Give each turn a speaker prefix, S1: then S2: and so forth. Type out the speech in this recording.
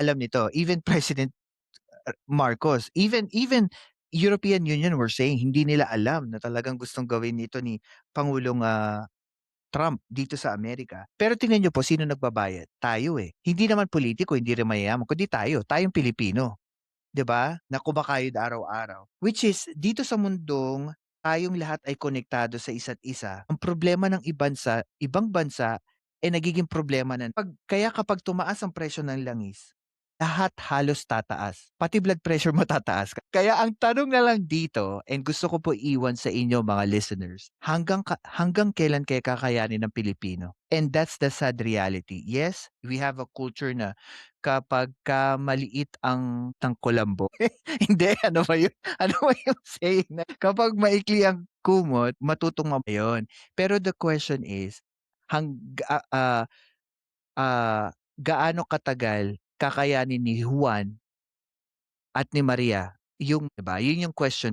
S1: alam nito, even President Marcos, even European Union were saying hindi nila alam na talagang gustong gawin nito ni Pangulong, Trump dito sa Amerika. Pero tingnan niyo po sino nagbabayad? Tayo, eh. Hindi naman politiko, hindi rin mayayaman kundi tayo, tayong Pilipino. 'Di ba, na kumakayod araw-araw. Which is dito sa mundong tayong lahat ay konektado sa isa't isa, ang problema ng ibang bansa, eh, nagiging problema na kaya kapag tumaas ang presyo ng langis, lahat halos tataas, pati blood pressure mo tataas. Kaya ang tanong na lang dito and gusto ko po iwan sa inyo mga listeners, hanggang kailan kaya kakayanin ng Pilipino? And that's the sad reality. Yes, we have a culture na kapagka maliit ang kulambo hindi, ano ba yun? Ano ba yung saying na kapag maikli ang kumot, matutong yun. Pero the question is, hang ah, ah, gaano katagal kakayanin ni Juan at ni Maria yung 'di ba, yun yung question